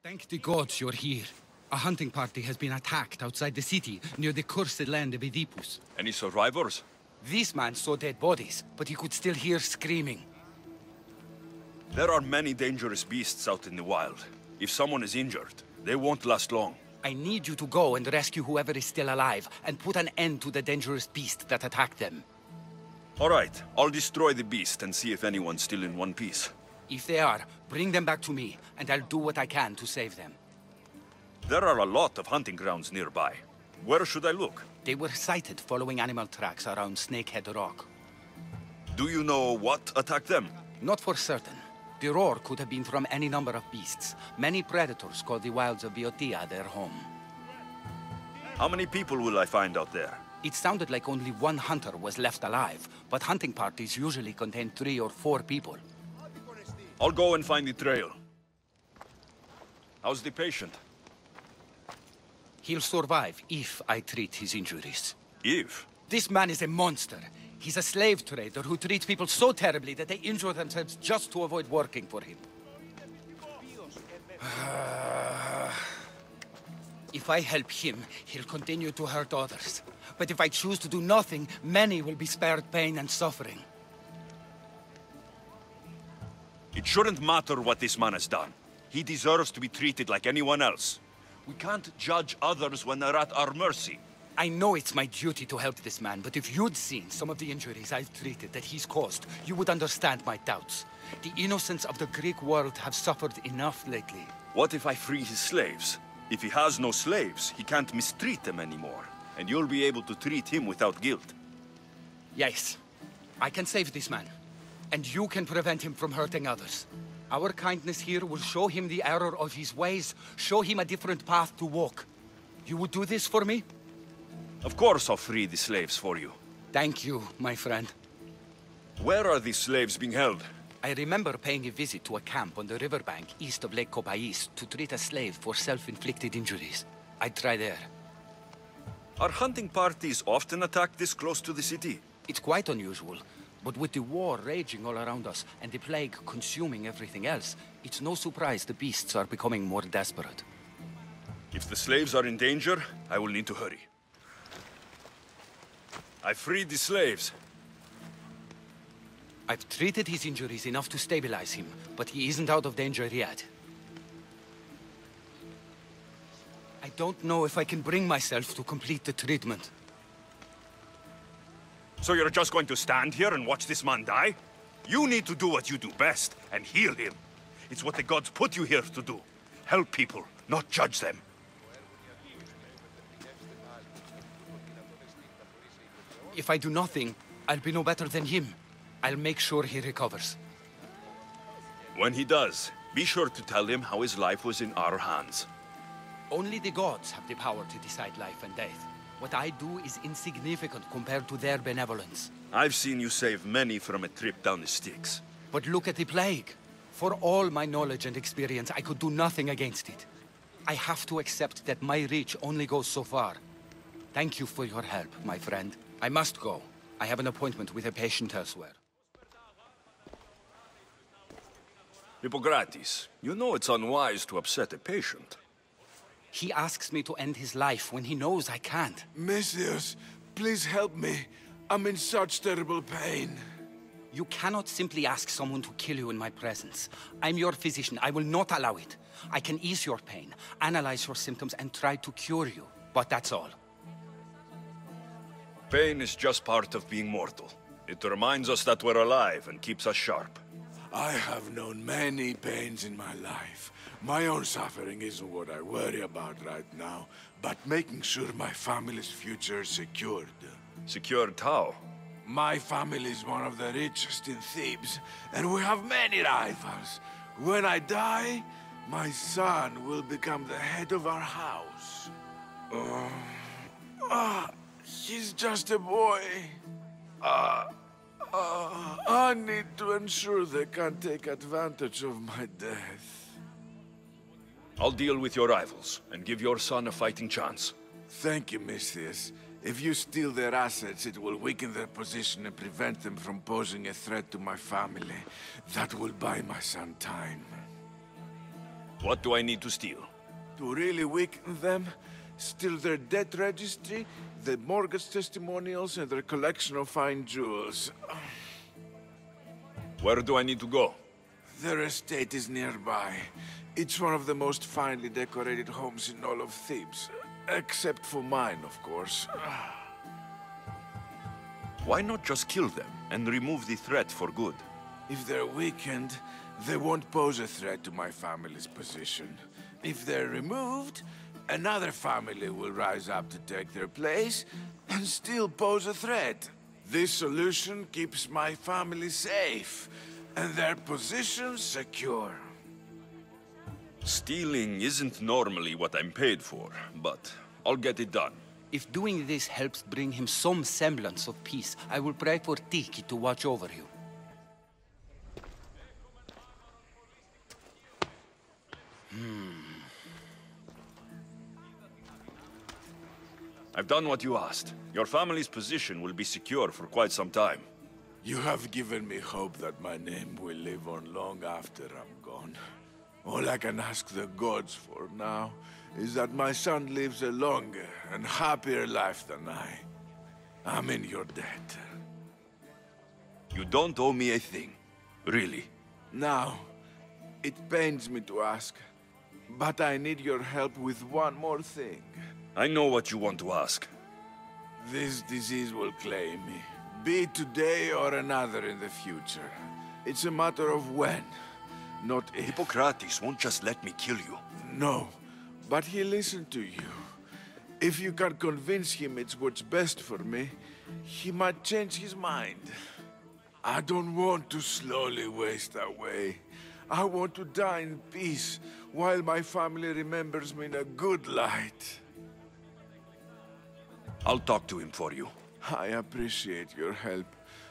Thank the gods you're here. A hunting party has been attacked outside the city, near the cursed land of Oedipus. Any survivors? This man saw dead bodies, but he could still hear screaming. There are many dangerous beasts out in the wild. If someone is injured, they won't last long. I need you to go and rescue whoever is still alive, and put an end to the dangerous beast that attacked them. All right, I'll destroy the beast and see if anyone's still in one piece. If they are, bring them back to me, and I'll do what I can to save them. There are a lot of hunting grounds nearby. Where should I look? They were sighted following animal tracks around Snakehead Rock. Do you know what attacked them? Not for certain. The roar could have been from any number of beasts. Many predators call the wilds of Boeotia their home. How many people will I find out there? It sounded like only one hunter was left alive, but hunting parties usually contain 3 or 4 people. I'll go and find the trail. How's the patient? He'll survive if I treat his injuries. If? This man is a monster. He's a slave trader who treats people so terribly that they injure themselves just to avoid working for him. If I help him, he'll continue to hurt others. But if I choose to do nothing, many will be spared pain and suffering. It shouldn't matter what this man has done. He deserves to be treated like anyone else. We can't judge others when they're at our mercy. I know it's my duty to help this man, but if you'd seen some of the injuries I've treated that he's caused, you would understand my doubts. The innocents of the Greek world have suffered enough lately. What if I free his slaves? If he has no slaves, he can't mistreat them anymore. And you'll be able to treat him without guilt. Yes, I can save this man. And you can prevent him from hurting others. Our kindness here will show him the error of his ways, show him a different path to walk. You would do this for me? Of course I'll free the slaves for you. Thank you, my friend. Where are these slaves being held? I remember paying a visit to a camp on the riverbank east of Lake Copais to treat a slave for self-inflicted injuries. I'd try there. Are hunting parties often attacked this close to the city? It's quite unusual. But with the war raging all around us, and the plague consuming everything else, it's no surprise the beasts are becoming more desperate. If the slaves are in danger, I will need to hurry. I freed the slaves. I've treated his injuries enough to stabilize him, but he isn't out of danger yet. I don't know if I can bring myself to complete the treatment. So you're just going to stand here and watch this man die? You need to do what you do best, and heal him. It's what the gods put you here to do. Help people, not judge them. If I do nothing, I'll be no better than him. I'll make sure he recovers. When he does, be sure to tell him how his life was in our hands. Only the gods have the power to decide life and death. What I do is insignificant compared to their benevolence. I've seen you save many from a trip down the Styx. But look at the plague. For all my knowledge and experience, I could do nothing against it. I have to accept that my reach only goes so far. Thank you for your help, my friend. I must go. I have an appointment with a patient elsewhere. Hippocrates, you know it's unwise to upset a patient. He asks me to end his life when he knows I can't. Messias, please help me. I'm in such terrible pain. You cannot simply ask someone to kill you in my presence. I'm your physician. I will not allow it. I can ease your pain, analyze your symptoms, and try to cure you. But that's all. Pain is just part of being mortal. It reminds us that we're alive and keeps us sharp. I have known many pains in my life. My own suffering isn't what I worry about right now, but making sure my family's future is secured. Secured how? My family is one of the richest in Thebes, and we have many rivals. When I die, my son will become the head of our house. He's just a boy. I need to ensure they can't take advantage of my death. I'll deal with your rivals and give your son a fighting chance. Thank you, Misthias. If you steal their assets, it will weaken their position and prevent them from posing a threat to my family. That will buy my son time. What do I need to steal? To really weaken them, steal their debt registry, the mortgage testimonials, and their collection of fine jewels. Where do I need to go? Their estate is nearby. It's one of the most finely decorated homes in all of Thebes. Except for mine, of course. Why not just kill them and remove the threat for good? If they're weakened, they won't pose a threat to my family's position. If they're removed, another family will rise up to take their place and still pose a threat. This solution keeps my family safe and their position secure. Stealing isn't normally what I'm paid for, but I'll get it done. If doing this helps bring him some semblance of peace, I will pray for Tiki to watch over you. I've done what you asked. Your family's position will be secure for quite some time. You have given me hope that my name will live on long after I'm gone. All I can ask the gods for now is that my son lives a longer and happier life than I. I'm in your debt. You don't owe me a thing. Really. Now, it pains me to ask, but I need your help with one more thing. I know what you want to ask. This disease will claim me, be it today or another in the future. It's a matter of when, not if. Hippocrates won't just let me kill you. No, but he'll listen to you. If you can convince him it's what's best for me, he might change his mind. I don't want to slowly waste away. I want to die in peace, while my family remembers me in a good light. I'll talk to him for you. I appreciate your help.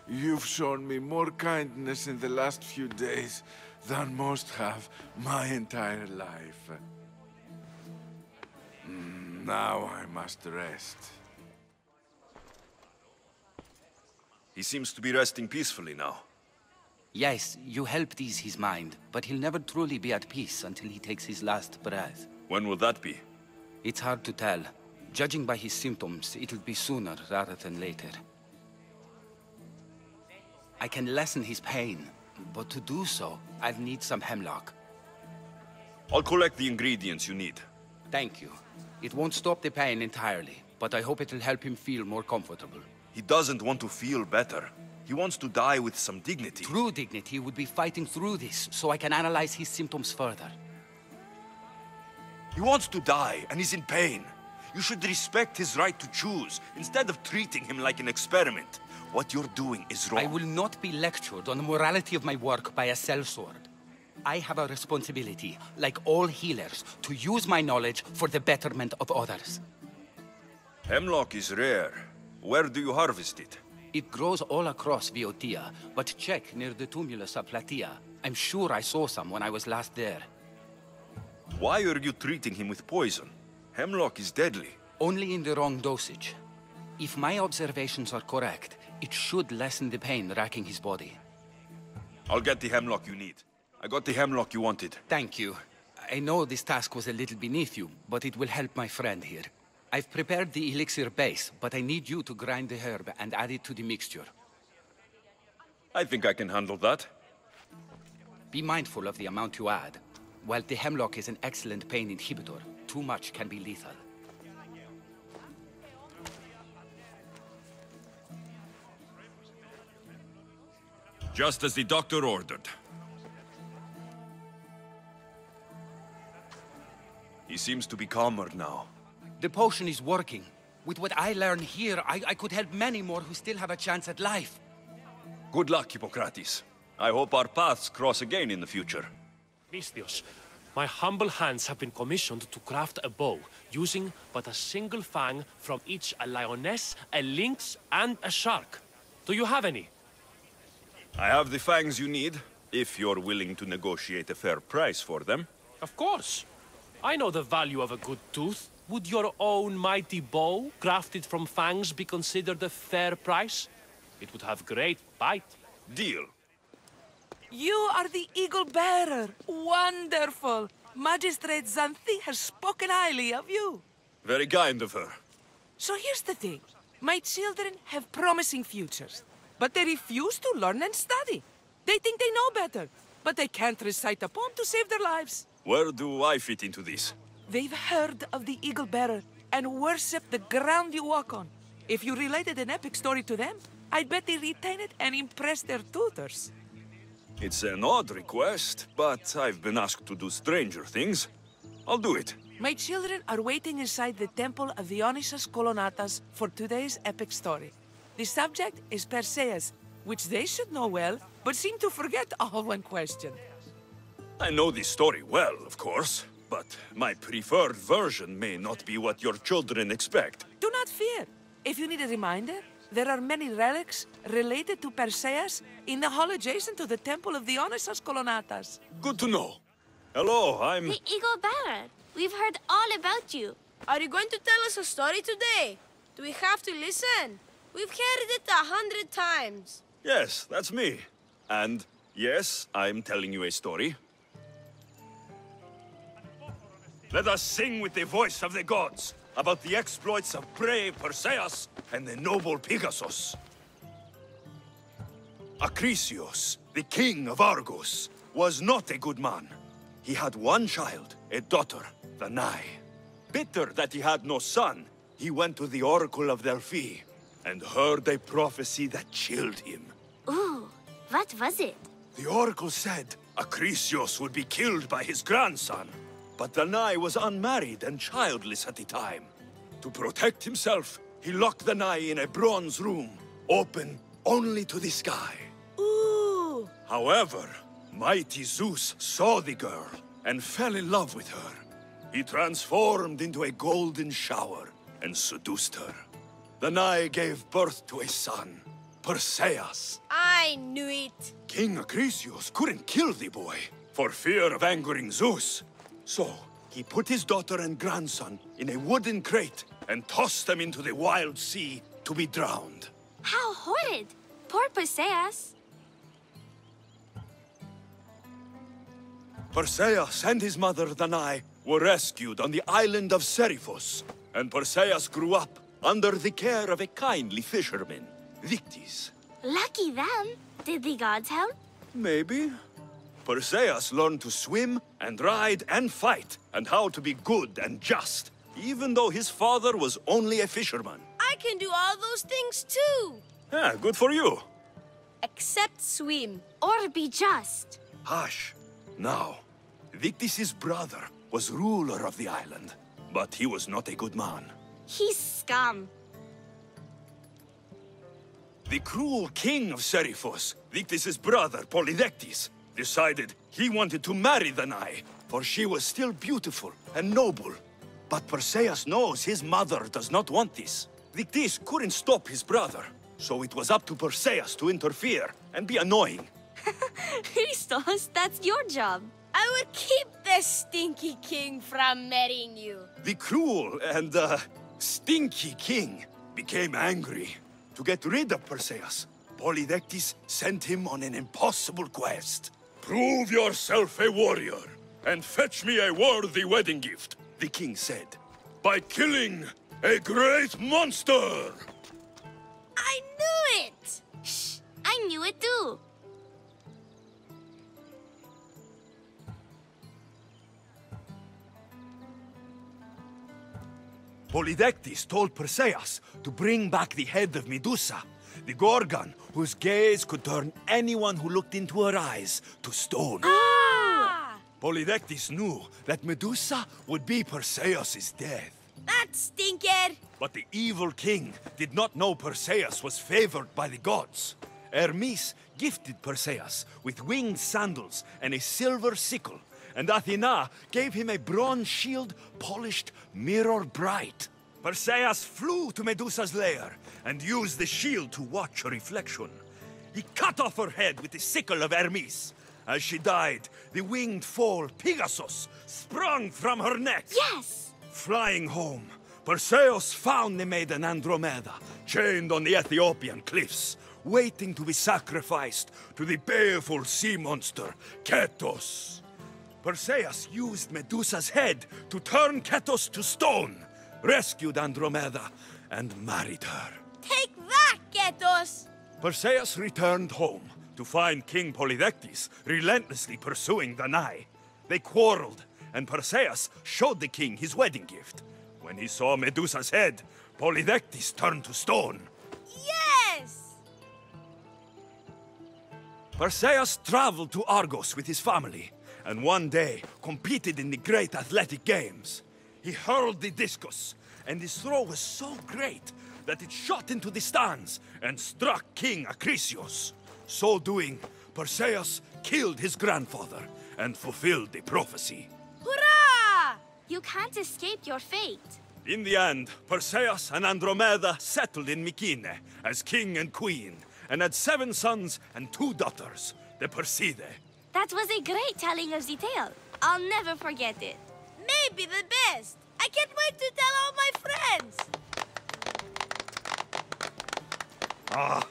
You've shown me more kindness in the last few days than most have my entire life. Now I must rest. He seems to be resting peacefully now. Yes, you helped ease his mind, but he'll never truly be at peace until he takes his last breath. When will that be? It's hard to tell. Judging by his symptoms, it'll be sooner rather than later. I can lessen his pain, but to do so, I'll need some hemlock. I'll collect the ingredients you need. Thank you. It won't stop the pain entirely, but I hope it'll help him feel more comfortable. He doesn't want to feel better. He wants to die with some dignity. True dignity would be fighting through this, so I can analyze his symptoms further. He wants to die, and he's in pain. You should respect his right to choose, instead of treating him like an experiment. What you're doing is wrong. I will not be lectured on the morality of my work by a sellsword. I have a responsibility, like all healers, to use my knowledge for the betterment of others. Hemlock is rare. Where do you harvest it? It grows all across Viotia, but check near the tumulus of Platea. I'm sure I saw some when I was last there. Why are you treating him with poison? Hemlock is deadly. Only in the wrong dosage. If my observations are correct, it should lessen the pain racking his body. I'll get the hemlock you need. I got the hemlock you wanted. Thank you. I know this task was a little beneath you, but it will help my friend here. I've prepared the elixir base, but I need you to grind the herb and add it to the mixture. I think I can handle that. Be mindful of the amount you add. While the hemlock is an excellent pain inhibitor, too much can be lethal. Just as the doctor ordered. He seems to be calmer now. The potion is working. With what I learn here, I could help many more who still have a chance at life. Good luck, Hippocrates. I hope our paths cross again in the future. Misthios, my humble hands have been commissioned to craft a bow, using but a single fang from each a lioness, a lynx, and a shark. Do you have any? I have the fangs you need, if you're willing to negotiate a fair price for them. Of course. I know the value of a good tooth. Would your own mighty bow, crafted from fangs, be considered a fair price? It would have great bite. Deal. You are the eagle bearer. Wonderful. Magistrate Xanthi has spoken highly of you. Very kind of her. So here's the thing. My children have promising futures, but they refuse to learn and study. They think they know better, but they can't recite a poem to save their lives. Where do I fit into this? They've heard of the Eagle Bearer and worship the ground you walk on. If you related an epic story to them, I'd bet they retain it and impress their tutors. It's an odd request, but I've been asked to do stranger things. I'll do it. My children are waiting inside the Temple of Dionysus Colonatas for today's epic story. The subject is Perseus, which they should know well, but seem to forget all when questioned. I know this story well, of course, but my preferred version may not be what your children expect. Do not fear. If you need a reminder, there are many relics related to Perseus in the hall adjacent to the Temple of Dionysus Colonatas. Good to know. Hello, I'm... The Eagle Bearer. We've heard all about you. Are you going to tell us a story today? Do we have to listen? We've heard it 100 times. Yes, that's me. And yes, I'm telling you a story. Let us sing with the voice of the gods about the exploits of brave Perseus and the noble Pegasus. Acrisius, the king of Argos, was not a good man. He had one child, a daughter, Danae. Bitter that he had no son, he went to the oracle of Delphi and heard a prophecy that chilled him. Ooh, what was it? The oracle said Acrisius would be killed by his grandson. But Danae was unmarried and childless at the time. To protect himself, he locked Danae in a bronze room, open only to the sky. Ooh! However, mighty Zeus saw the girl and fell in love with her. He transformed into a golden shower and seduced her. Danae gave birth to a son, Perseus. I knew it. King Acrisius couldn't kill the boy for fear of angering Zeus. So, he put his daughter and grandson in a wooden crate and tossed them into the wild sea to be drowned. How horrid! Poor Perseus. Perseus and his mother Danae were rescued on the island of Seriphos, and Perseus grew up under the care of a kindly fisherman, Victis. Lucky them. Did the gods help? Maybe. Perseus learned to swim and ride and fight, and how to be good and just, even though his father was only a fisherman. I can do all those things too. Yeah, good for you. Except swim. Or be just. Hush. Now, Victis' brother was ruler of the island, but he was not a good man. He's scum. The cruel king of Seriphos, Victis' brother Polydectes, decided he wanted to marry Danae, for she was still beautiful and noble. But Perseus knows his mother does not want this. Victis couldn't stop his brother, so it was up to Perseus to interfere and be annoying. Christos, that's your job. I will keep the stinky king from marrying you. The cruel and, stinky king became angry. To get rid of Perseus, Polydectes sent him on an impossible quest. Prove yourself a warrior, and fetch me a worthy wedding gift, the king said, by killing a great monster! I knew it! Shh, I knew it too. Polydectes told Perseus to bring back the head of Medusa, the Gorgon whose gaze could turn anyone who looked into her eyes to stone. Ah! Polydectes knew that Medusa would be Perseus' death. That stinker! But the evil king did not know Perseus was favored by the gods. Hermes gifted Perseus with winged sandals and a silver sickle, and Athena gave him a bronze shield polished mirror bright. Perseus flew to Medusa's lair and used the shield to watch her reflection. He cut off her head with the sickle of Hermes. As she died, the winged foal Pegasus sprung from her neck. Yes! Flying home, Perseus found the maiden Andromeda, chained on the Ethiopian cliffs, waiting to be sacrificed to the baleful sea monster, Ketos. Perseus used Medusa's head to turn Ketos to stone, rescued Andromeda, and married her. Take that, Ketos! Perseus returned home to find King Polydectes relentlessly pursuing Danae. They quarreled, and Perseus showed the king his wedding gift. When he saw Medusa's head, Polydectes turned to stone. Yes! Perseus traveled to Argos with his family, and one day competed in the great athletic games. He hurled the discus, and his throw was so great that it shot into the stands and struck King Acrisius. So doing, Perseus killed his grandfather and fulfilled the prophecy. Hurrah! You can't escape your fate. In the end, Perseus and Andromeda settled in Mycenae as king and queen, and had 7 sons and 2 daughters, the Perseidae. That was a great telling of the tale. I'll never forget it. Maybe the best. I can't wait to tell all my friends. Ah,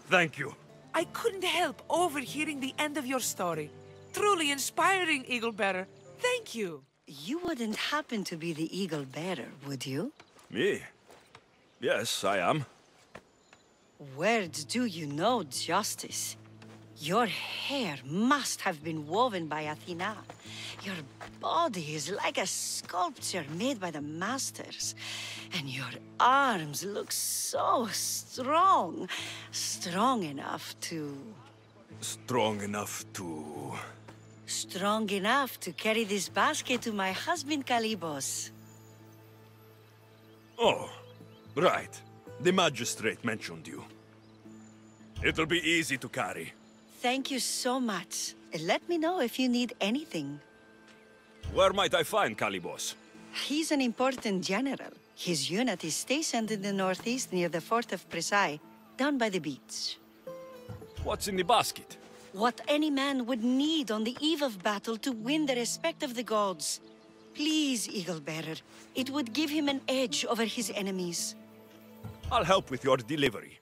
thank you. I couldn't help overhearing the end of your story. Truly inspiring, Eagle Bearer. Thank you. You wouldn't happen to be the Eagle Bearer, would you? Me? Yes, I am. Words do you know justice. Your hair must have been woven by Athena. Your body is like a sculpture made by the masters. And your arms look so strong. Strong enough to... Strong enough to... Strong enough to carry this basket to my husband, Kalybos. Oh, right. The magistrate mentioned you. It'll be easy to carry. Thank you so much. Let me know if you need anything. Where might I find Kalybos? He's an important general. His unit is stationed in the northeast near the fort of Presai, down by the beach. What's in the basket? What any man would need on the eve of battle to win the respect of the gods. Please, Eagle Bearer. It would give him an edge over his enemies. I'll help with your delivery.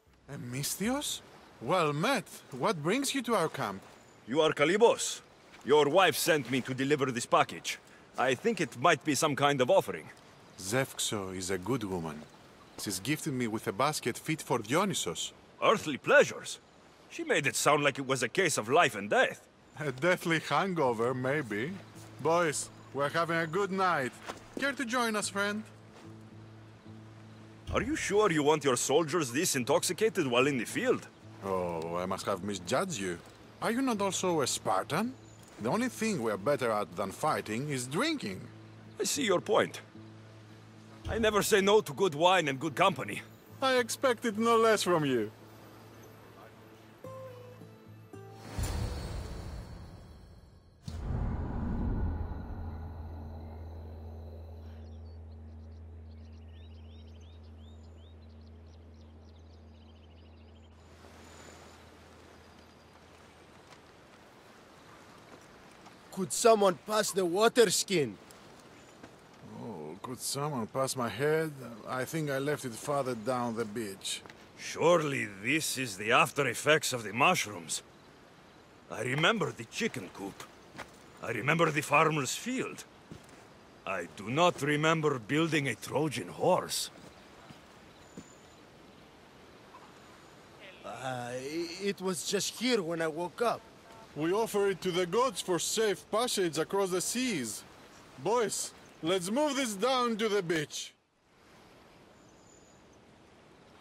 Misthios? Well met. What brings you to our camp? You are Kalybos. Your wife sent me to deliver this package. I think it might be some kind of offering. Zevxo is a good woman. She's gifted me with a basket fit for Dionysos. Earthly pleasures? She made it sound like it was a case of life and death. A deathly hangover, maybe. Boys, we're having a good night. Care to join us, friend? Are you sure you want your soldiers this intoxicated while in the field? Oh, I must have misjudged you. Are you not also a Spartan? The only thing we're better at than fighting is drinking. I see your point. I never say no to good wine and good company. I expected no less from you. Could someone pass the water skin? Oh, could someone pass my head? I think I left it farther down the beach. Surely this is the after effects of the mushrooms. I remember the chicken coop. I remember the farmer's field. I do not remember building a Trojan horse. It was just here when I woke up. We offer it to the gods for safe passage across the seas. Boys, let's move this down to the beach.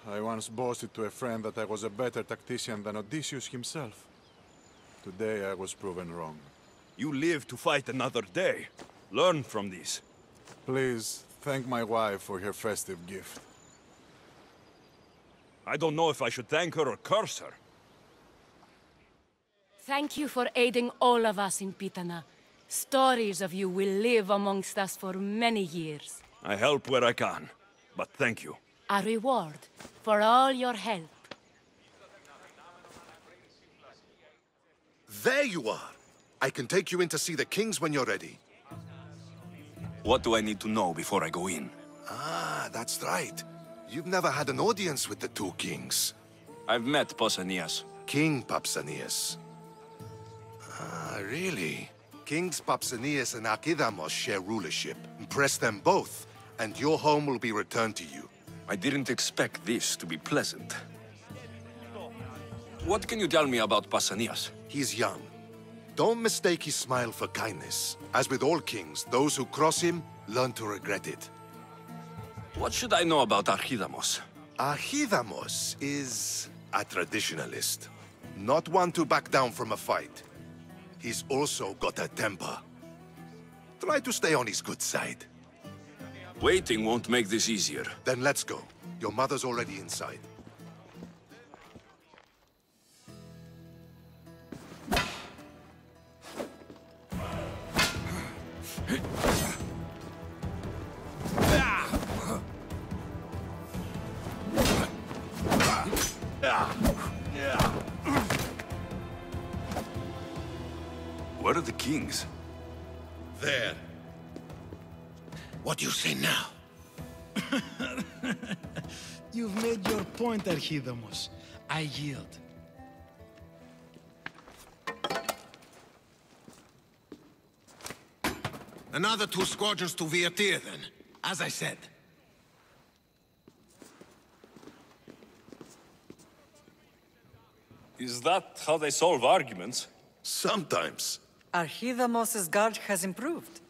I once boasted to a friend that I was a better tactician than Odysseus himself. Today I was proven wrong. You live to fight another day. Learn from this. Please, thank my wife for her festive gift. I don't know if I should thank her or curse her. Thank you for aiding all of us in Pitana. Stories of you will live amongst us for many years. I help where I can, but thank you. A reward for all your help. There you are! I can take you in to see the kings when you're ready. What do I need to know before I go in? Ah, that's right. You've never had an audience with the 2 kings. I've met Pausanias. King Pausanias. Ah, really? Kings Pausanias and Archidamos share rulership. Impress them both, and your home will be returned to you. I didn't expect this to be pleasant. What can you tell me about Pausanias? He's young. Don't mistake his smile for kindness. As with all kings, those who cross him learn to regret it. What should I know about Archidamos? Archidamos is a traditionalist. Not one to back down from a fight. He's also got a temper. Try to stay on his good side. Waiting won't make this easier. Then let's go. Your mother's already inside. Where are the kings? There. What do you say now? You've made your point, Archidamos. I yield. Another 2 squadrons to Viatir, then. As I said. Is that how they solve arguments? Sometimes. Archidamos's guard has improved.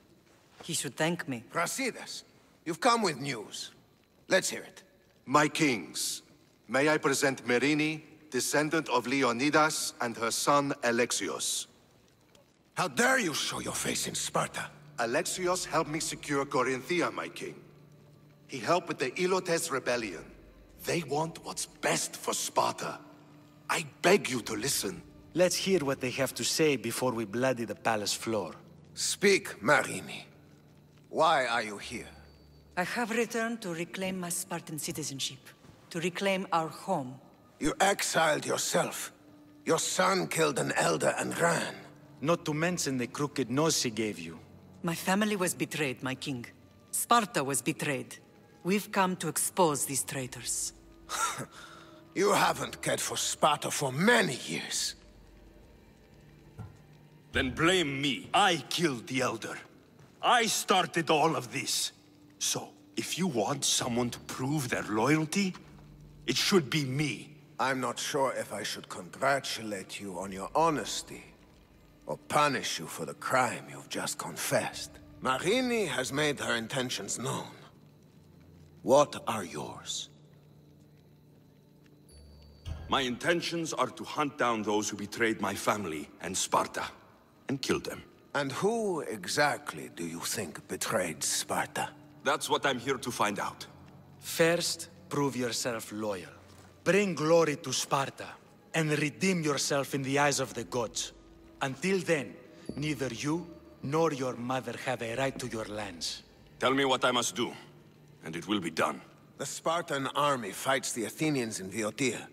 He should thank me. Brasidas, you've come with news. Let's hear it. My kings, may I present Merini, descendant of Leonidas, and her son Alexios. How dare you show your face in Sparta? Alexios helped me secure Corinthia, my king. He helped with the Ilotes rebellion. They want what's best for Sparta. I beg you to listen. Let's hear what they have to say before we bloody the palace floor. Speak, Marini. Why are you here? I have returned to reclaim my Spartan citizenship, to reclaim our home. You exiled yourself. Your son killed an elder and ran. Not to mention the crooked nose he gave you. My family was betrayed, my king. Sparta was betrayed. We've come to expose these traitors. You haven't cared for Sparta for many years. Then blame me. I killed the Elder. I started all of this. So, if you want someone to prove their loyalty, it should be me. I'm not sure if I should congratulate you on your honesty, or punish you for the crime you've just confessed. Marini has made her intentions known. What are yours? My intentions are to hunt down those who betrayed my family and Sparta, and kill them. And who exactly do you think betrayed Sparta? That's what I'm here to find out. First, prove yourself loyal. Bring glory to Sparta, and redeem yourself in the eyes of the gods. Until then, neither you nor your mother have a right to your lands. Tell me what I must do, and it will be done. The Spartan army fights the Athenians in Viotia.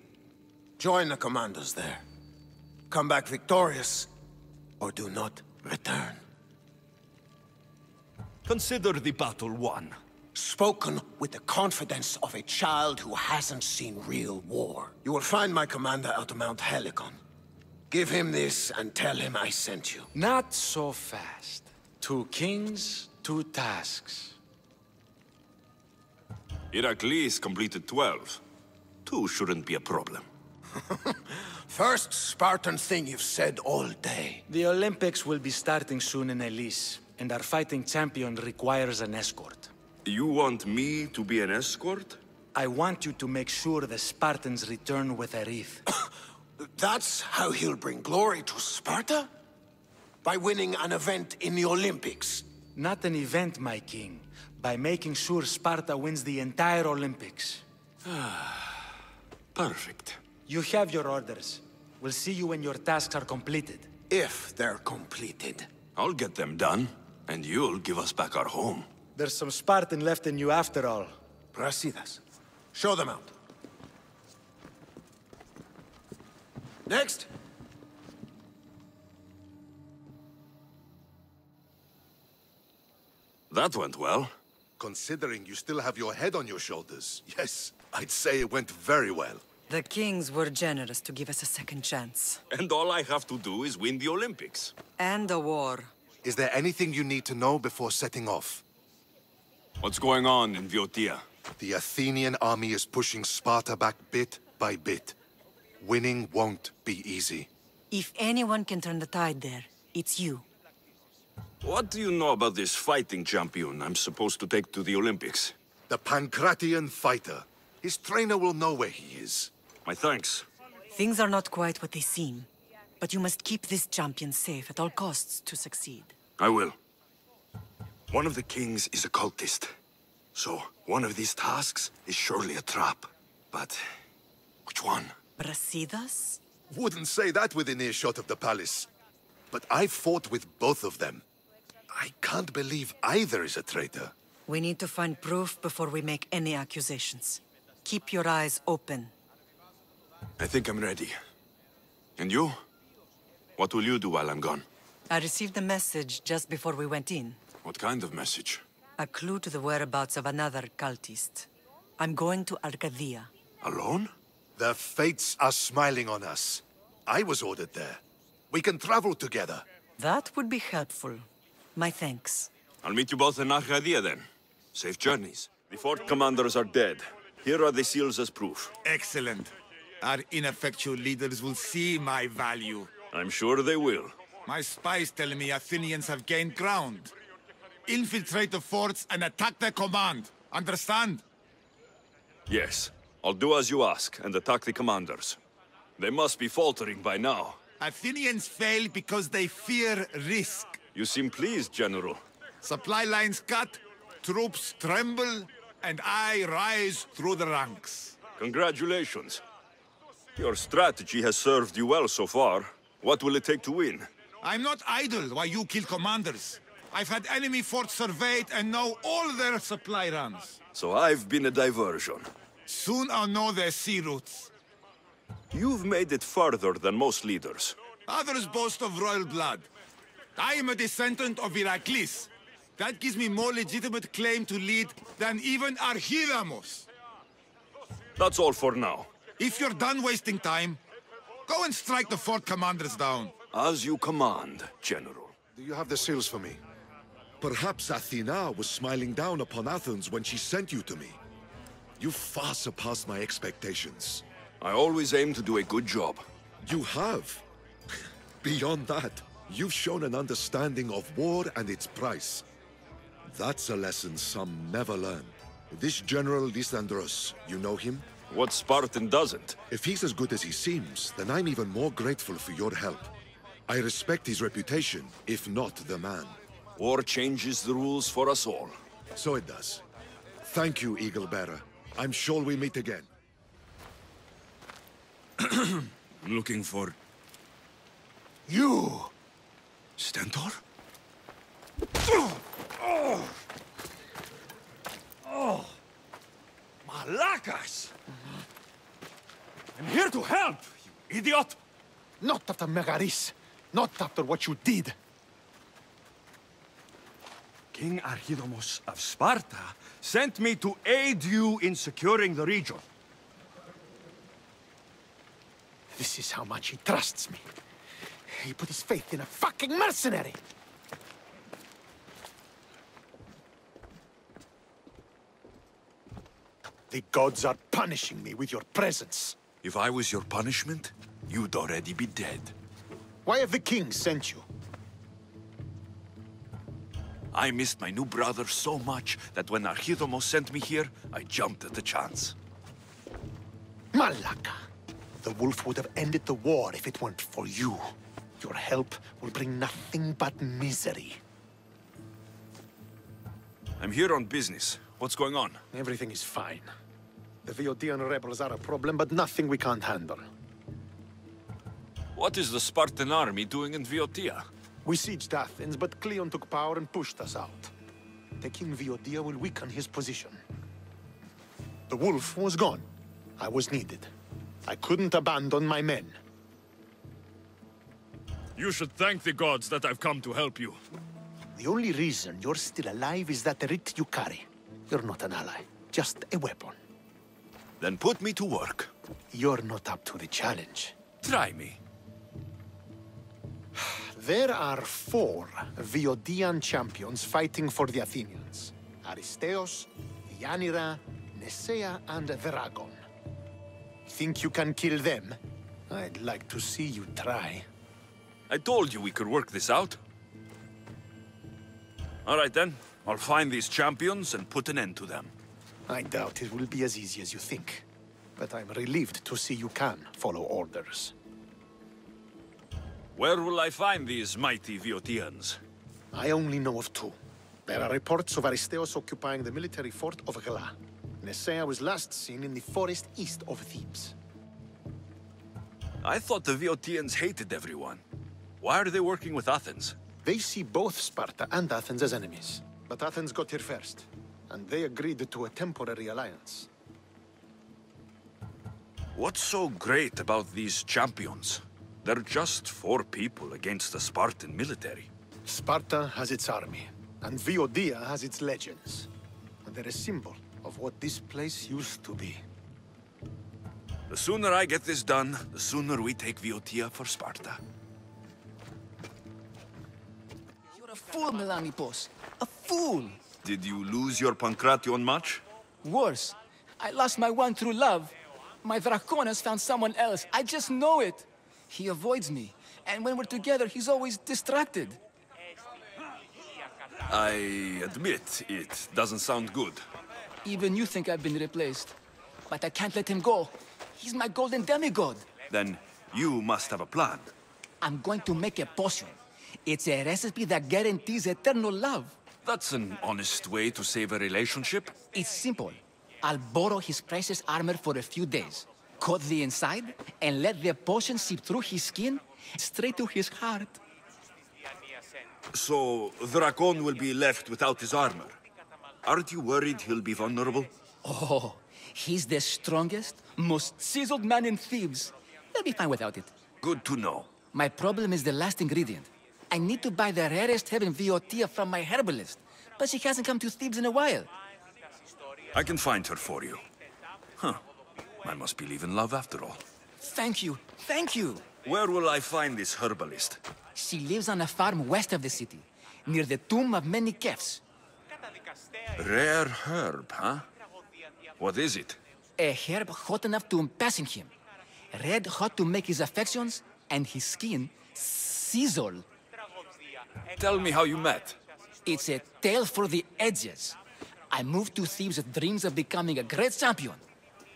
Join the commandos there. Come back victorious, or do not return. Consider the battle won. Spoken with the confidence of a child who hasn't seen real war. You will find my commander out of Mount Helicon. Give him this and tell him I sent you. Not so fast. 2 kings, 2 tasks. Heracles completed 12. 2 shouldn't be a problem. First Spartan thing you've said all day. The Olympics will be starting soon in Elise, and our fighting champion requires an escort. You want me to be an escort? I want you to make sure the Spartans return with a wreath. That's how he'll bring glory to Sparta? By winning an event in the Olympics? Not an event, my king. By making sure Sparta wins the entire Olympics. Perfect. You have your orders. We'll see you when your tasks are completed. If they're completed. I'll get them done, and you'll give us back our home. There's some Spartan left in you after all. Brasidas, show them out. Next. That went well. Considering you still have your head on your shoulders, yes, I'd say it went very well. The kings were generous to give us a second chance. And all I have to do is win the Olympics. And a war. Is there anything you need to know before setting off? What's going on in Viotia? The Athenian army is pushing Sparta back bit by bit. Winning won't be easy. If anyone can turn the tide there, it's you. What do you know about this fighting champion I'm supposed to take to the Olympics? The Pancratian fighter. His trainer will know where he is. My thanks. Things are not quite what they seem, but you must keep this champion safe at all costs to succeed. I will. One of the kings is a cultist. So, one of these tasks is surely a trap. But, which one? Brasidas? Wouldn't say that within earshot of the palace. But I've fought with both of them. I can't believe either is a traitor. We need to find proof before we make any accusations. Keep your eyes open. I think I'm ready. And you? What will you do while I'm gone? I received a message just before we went in. What kind of message? A clue to the whereabouts of another cultist. I'm going to Arcadia. Alone? The fates are smiling on us. I was ordered there. We can travel together. That would be helpful. My thanks. I'll meet you both in Arcadia then. Safe journeys. The fort commanders are dead. Here are the seals as proof. Excellent. Our ineffectual leaders will see my value. I'm sure they will. My spies tell me Athenians have gained ground. Infiltrate the forts and attack their command. Understand? Yes. I'll do as you ask and attack the commanders. They must be faltering by now. Athenians fail because they fear risk. You seem pleased, General. Supply lines cut, troops tremble, and I rise through the ranks. Congratulations. Your strategy has served you well so far. What will it take to win? I'm not idle while you kill commanders. I've had enemy forts surveyed and know all their supply runs. So I've been a diversion. Soon I'll know their sea routes. You've made it farther than most leaders. Others boast of royal blood. I am a descendant of Heracles. That gives me more legitimate claim to lead than even Archidamos. That's all for now. If you're done wasting time, go and strike the fort commanders down. As you command, General. Do you have the seals for me? Perhaps Athena was smiling down upon Athens when she sent you to me. You far surpassed my expectations. I always aim to do a good job. You have. Beyond that, you've shown an understanding of war and its price. That's a lesson some never learn. This General Lysandros, you know him? What Spartan doesn't? If he's as good as he seems, then I'm even more grateful for your help. I respect his reputation, if not the man. War changes the rules for us all. So it does. Thank you, Eagle Bearer. I'm sure we meet again. I'm looking for... You! Stentor? Malakas! I'm here to help, you idiot! Not after Megaris. Not after what you did. King Archidamos of Sparta sent me to aid you in securing the region. This is how much he trusts me. He put his faith in a fucking mercenary! The gods are punishing me with your presence. If I was your punishment, you'd already be dead. Why have the kings sent you? I missed my new brother so much that when Archidamos sent me here, I jumped at the chance. Malaka! The wolf would have ended the war if it weren't for you. Your help will bring nothing but misery. I'm here on business. What's going on? Everything is fine. The Viotian rebels are a problem, but nothing we can't handle. What is the Spartan army doing in Viotia? We sieged Athens, but Cleon took power and pushed us out. Taking Viotia will weaken his position. The wolf was gone. I was needed. I couldn't abandon my men. You should thank the gods that I've come to help you. The only reason you're still alive is that writ you carry. You're not an ally, just a weapon. Then put me to work. You're not up to the challenge. Try me. There are 4 Viodian champions fighting for the Athenians. Aristeos, Yanira, Nesea, and Dragon. Think you can kill them? I'd like to see you try. I told you we could work this out. All right then. I'll find these champions and put an end to them. I doubt it will be as easy as you think. But I'm relieved to see you can follow orders. Where will I find these mighty Viodians? I only know of 2. There are reports of Aristeos occupying the military fort of Gela. Nesea was last seen in the forest east of Thebes. I thought the Viodians hated everyone. Why are they working with Athens? They see both Sparta and Athens as enemies. But Athens got here first, and they agreed to a temporary alliance. What's so great about these champions? They're just 4 people against the Spartan military. Sparta has its army, and Viodia has its legends. And they're a symbol of what this place used to be. The sooner I get this done, the sooner we take Viotia for Sparta. You're a fool, Melanippos. A fool! Did you lose your Pankration much? Worse, I lost my one true love. My Drakon has found someone else. I just know it. He avoids me, and when we're together, he's always distracted. I admit, it doesn't sound good. Even you think I've been replaced. But I can't let him go. He's my golden demigod. Then you must have a plan. I'm going to make a potion. It's a recipe that guarantees eternal love. That's an honest way to save a relationship. It's simple. I'll borrow his precious armor for a few days, cut the inside, and let the potion seep through his skin straight to his heart. So, Drakon will be left without his armor. Aren't you worried he'll be vulnerable? Oh, he's the strongest, most chiseled man in Thebes. He'll be fine without it. Good to know. My problem is the last ingredient. I need to buy the rarest heaven Viotia from my herbalist, but she hasn't come to Thebes in a while. I can find her for you. Huh. I must believe in love after all. Thank you. Thank you. Where will I find this herbalist? She lives on a farm west of the city, near the tomb of many Kefs. Rare herb, huh? What is it? A herb hot enough to impassing him. Red hot to make his affections and his skin sizzle. Tell me how you met. It's a tale for the ages. I moved to Thebes with dreams of becoming a great champion.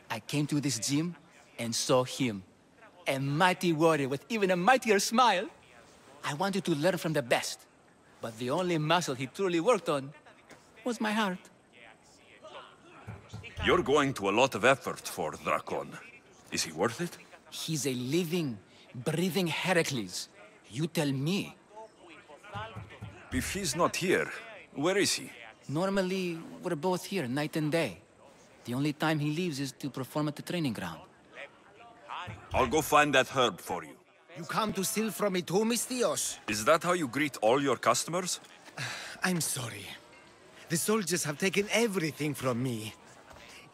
I came to this gym and saw him. A mighty warrior with even a mightier smile. I wanted to learn from the best. But the only muscle he truly worked on was my heart. You're going to a lot of effort for Drakon. Is he worth it? He's a living, breathing Heracles. You tell me. If he's not here, where is he? Normally, we're both here night and day. The only time he leaves is to perform at the training ground. I'll go find that herb for you. You come to steal from me too, Mystios? Is that how you greet all your customers? I'm sorry. The soldiers have taken everything from me.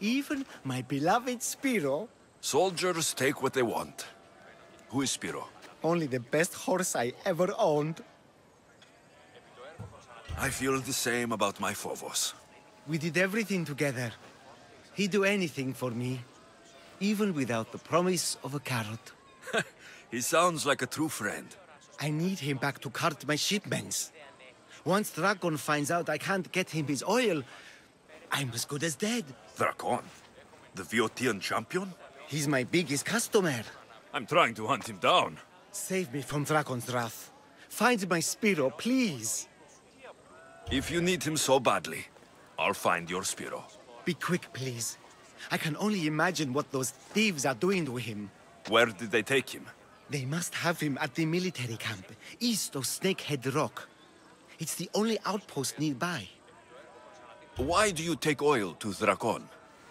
Even my beloved Spiro. Soldiers take what they want. Who is Spiro? Only the best horse I ever owned. I feel the same about my Phobos. We did everything together. He'd do anything for me, even without the promise of a carrot. He sounds like a true friend. I need him back to cart my shipments. Once Dragon finds out I can't get him his oil, I'm as good as dead. Drakon? The Viotian champion? He's my biggest customer. I'm trying to hunt him down. Save me from Dragon's wrath. Find my Spiro, please. If you need him so badly, I'll find your Spiro. Be quick, please. I can only imagine what those thieves are doing to him. Where did they take him? They must have him at the military camp, east of Snakehead Rock. It's the only outpost nearby. Why do you take oil to Drakon?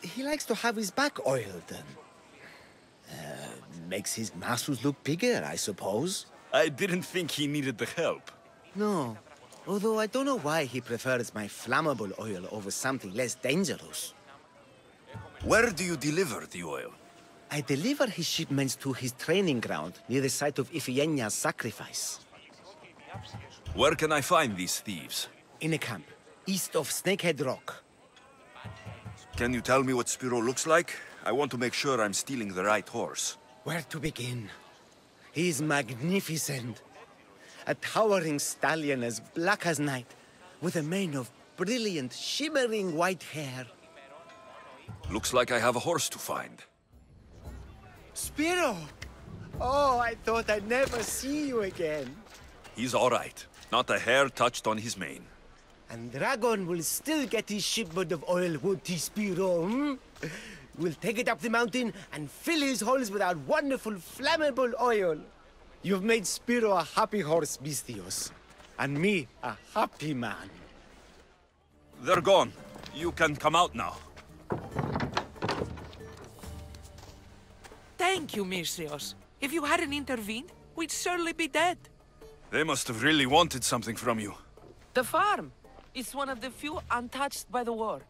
He likes to have his back oiled. Makes his muscles look bigger, I suppose. I didn't think he needed the help. No. Although I don't know why he prefers my flammable oil over something less dangerous. Where do you deliver the oil? I deliver his shipments to his training ground near the site of Iphigenia's sacrifice. Where can I find these thieves? In a camp, east of Snakehead Rock. Can you tell me what Spiro looks like? I want to make sure I'm stealing the right horse. Where to begin? He is magnificent. A towering stallion as black as night, with a mane of brilliant, shimmering white hair. Looks like I have a horse to find. Spiro! Oh, I thought I'd never see you again. He's all right. Not a hair touched on his mane. And Dragon will still get his shipment of oil, won't he, Spiro? Hmm? We'll take it up the mountain and fill his holes with our wonderful flammable oil. You've made Spiro a happy horse, Bistios. And me a happy man. They're gone. You can come out now. Thank you, Misthios. If you hadn't intervened, we'd surely be dead. They must have really wanted something from you. The farm. It's one of the few untouched by the war.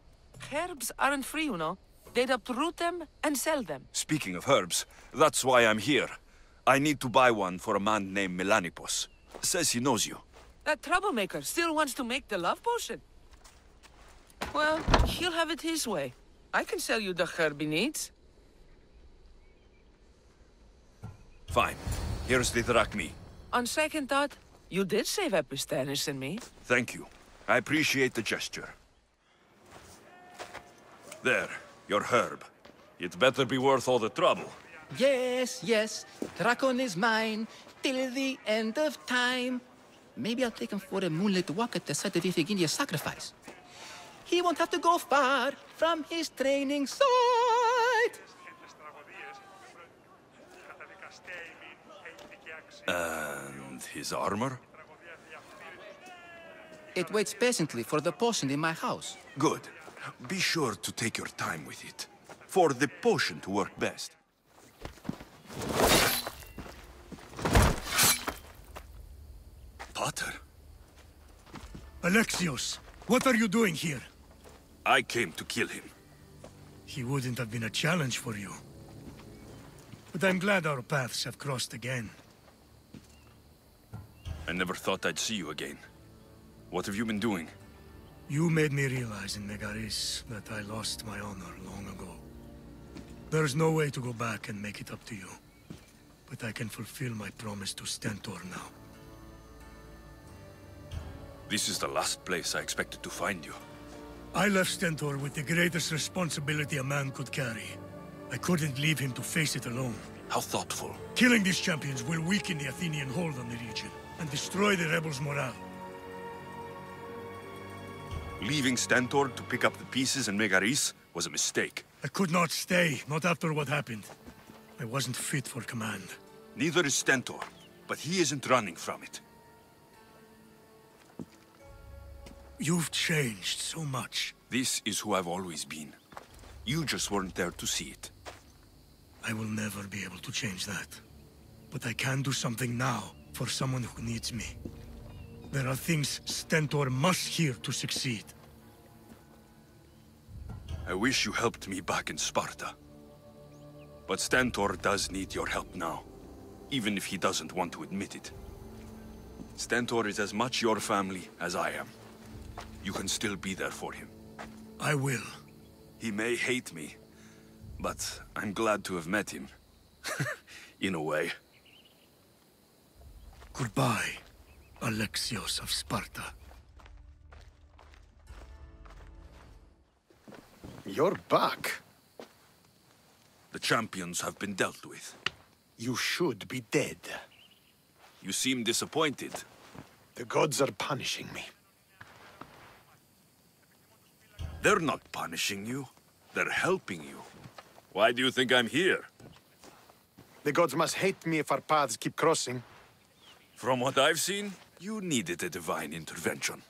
Herbs aren't free, you know. They'd uproot them and sell them. Speaking of herbs, that's why I'm here. I need to buy one for a man named Melanipos. Says he knows you. That troublemaker still wants to make the love potion. Well, he'll have it his way. I can sell you the herb he needs. Fine. Here's the drachmi. On second thought, you did save Epistenis and me. Thank you. I appreciate the gesture. There, your herb. It better be worth all the trouble. Yes, yes. Dracon is mine till the end of time. Maybe I'll take him for a moonlit walk at the site of Iphigenia's sacrifice. He won't have to go far from his training site. And his armor? It waits patiently for the potion in my house. Good. Be sure to take your time with it. For the potion to work best. Potter? Alexios, what are you doing here? I came to kill him. He wouldn't have been a challenge for you. But I'm glad our paths have crossed again. I never thought I'd see you again. What have you been doing? You made me realize in Megaris that I lost my honor long ago. There's no way to go back and make it up to you. But I can fulfill my promise to Stentor now. This is the last place I expected to find you. I left Stentor with the greatest responsibility a man could carry. I couldn't leave him to face it alone. How thoughtful. Killing these champions will weaken the Athenian hold on the region and destroy the rebels' morale. Leaving Stentor to pick up the pieces in Megaris was a mistake. I could not stay, not after what happened. I wasn't fit for command. Neither is Stentor, but he isn't running from it. You've changed so much. This is who I've always been. You just weren't there to see it. I will never be able to change that. But I can do something now for someone who needs me. There are things Stentor must hear to succeed. I wish you helped me back in Sparta. But Stentor does need your help now, even if he doesn't want to admit it. Stentor is as much your family as I am. You can still be there for him. I will. He may hate me, but I'm glad to have met him. In a way. Goodbye, Alexios of Sparta. You're back. The champions have been dealt with. You should be dead. You seem disappointed. The gods are punishing me. They're not punishing you. They're helping you. Why do you think I'm here? The gods must hate me if our paths keep crossing. From what I've seen, you needed a divine intervention.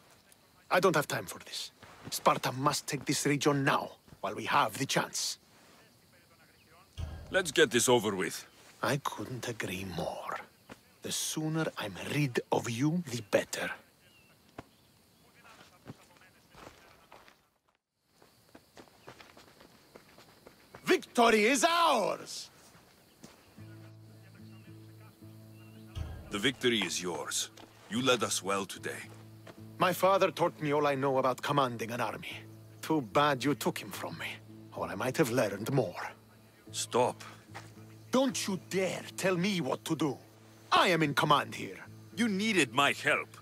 I don't have time for this. Sparta must take this region now, while we have the chance. Let's get this over with. I couldn't agree more. The sooner I'm rid of you, the better. Victory is ours! The victory is yours. You led us well today. My father taught me all I know about commanding an army. Too bad you took him from me, or I might have learned more. Stop. Don't you dare tell me what to do. I am in command here. You needed my help.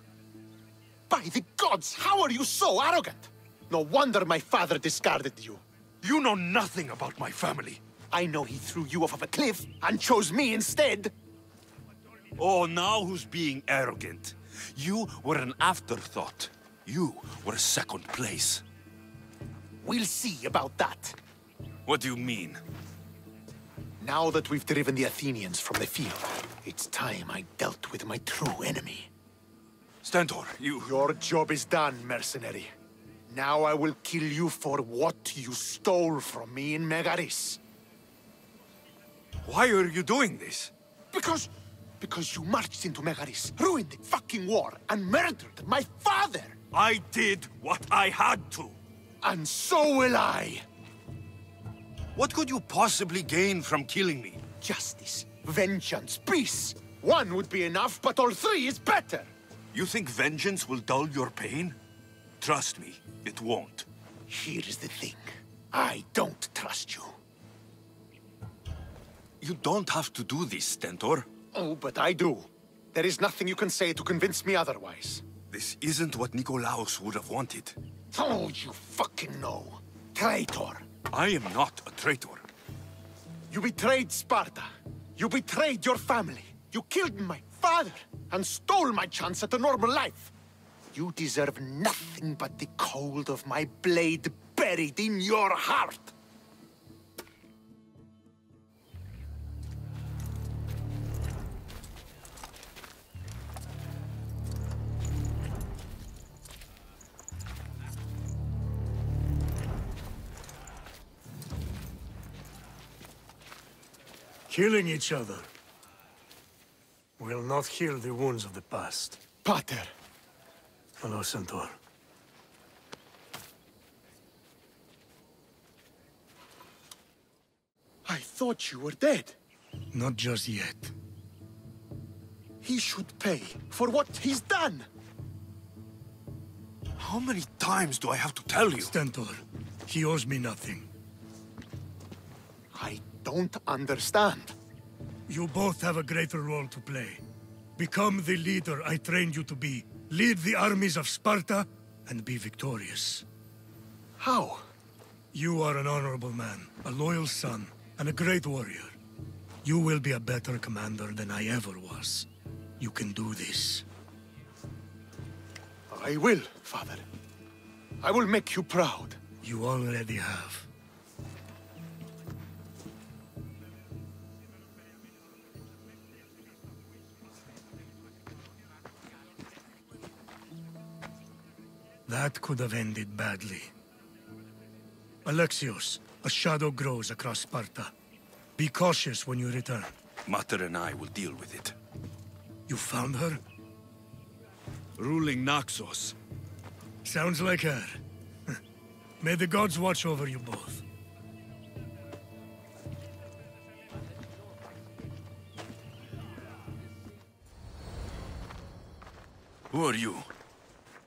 By the gods, how are you so arrogant? No wonder my father discarded you. You know nothing about my family. I know he threw you off of a cliff and chose me instead. Oh, now who's being arrogant? You were an afterthought. You were second place. We'll see about that. What do you mean? Now that we've driven the Athenians from the field, it's time I dealt with my true enemy. Stentor, you... Your job is done, mercenary. Now I will kill you for what you stole from me in Megaris. Why are you doing this? Because you marched into Megaris, ruined the fucking war, and murdered my father! I did what I had to. And so will I! What could you possibly gain from killing me? Justice, vengeance, peace. One would be enough, but all three is better. You think vengeance will dull your pain? Trust me, it won't. Here's the thing. I don't trust you. You don't have to do this, Stentor. Oh, but I do. There is nothing you can say to convince me otherwise. This isn't what Nikolaos would have wanted. Oh, you fucking know. Traitor. I am not a traitor. You betrayed Sparta. You betrayed your family. You killed my father and stole my chance at a normal life. You deserve nothing but the cold of my blade buried in your heart. Killing each other will not heal the wounds of the past. Pater. Hello, Centaur. I thought you were dead. Not just yet. He should pay for what he's done. How many times do I have to tell you? Stentor, he owes me nothing. I don't understand. You both have a greater role to play. Become the leader I trained you to be. Lead the armies of Sparta and be victorious. How? You are an honorable man, a loyal son, and a great warrior. You will be a better commander than I ever was. You can do this. I will, Father. I will make you proud. You already have. That could have ended badly. Alexios, a shadow grows across Sparta. Be cautious when you return. Mater and I will deal with it. You found her? Ruling Naxos. Sounds like her. May the gods watch over you both. Who are you?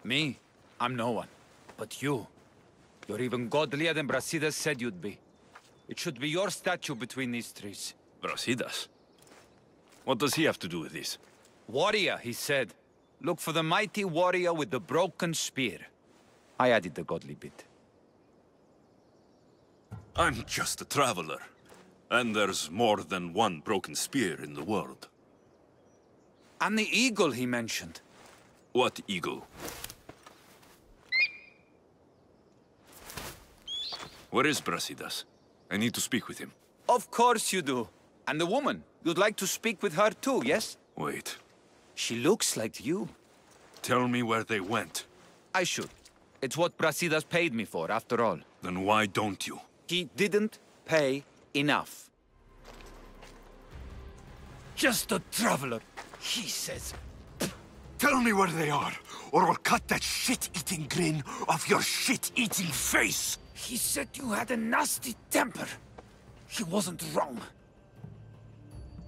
Me? I'm no one. But you. You're even godlier than Brasidas said you'd be. It should be your statue between these trees. Brasidas? What does he have to do with this? Warrior, he said. Look for the mighty warrior with the broken spear. I added the godly bit. I'm just a traveler. And there's more than one broken spear in the world. And the eagle he mentioned. What eagle? Where is Brasidas? I need to speak with him. Of course you do. And the woman. You'd like to speak with her too, yes? Wait. She looks like you. Tell me where they went. I should. It's what Brasidas paid me for, after all. Then why don't you? He didn't pay enough. Just a traveler, he says. Tell me where they are, or I'll cut that shit-eating grin off your shit-eating face! He said you had a nasty temper. He wasn't wrong.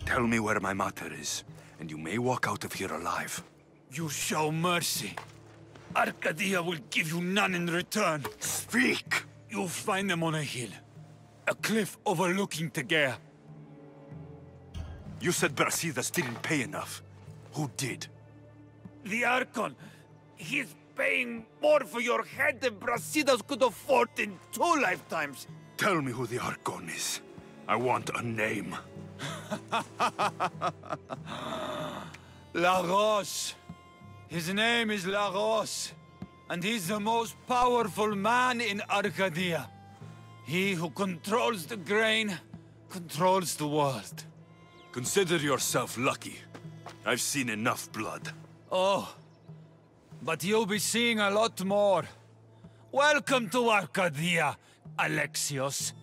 Tell me where my mater is, and you may walk out of here alive. You show mercy. Arcadia will give you none in return. Speak! You'll find them on a hill. A cliff overlooking Tegea. You said Brasidas didn't pay enough. Who did? The Archon. He's paying more for your head than Brasidas could afford in 2 lifetimes. Tell me who the Archon is. I want a name. Lagos. His name is Lagos, and he's the most powerful man in Arcadia. He who controls the grain, controls the world. Consider yourself lucky. I've seen enough blood. Oh, but you'll be seeing a lot more. Welcome to Arcadia, Alexios.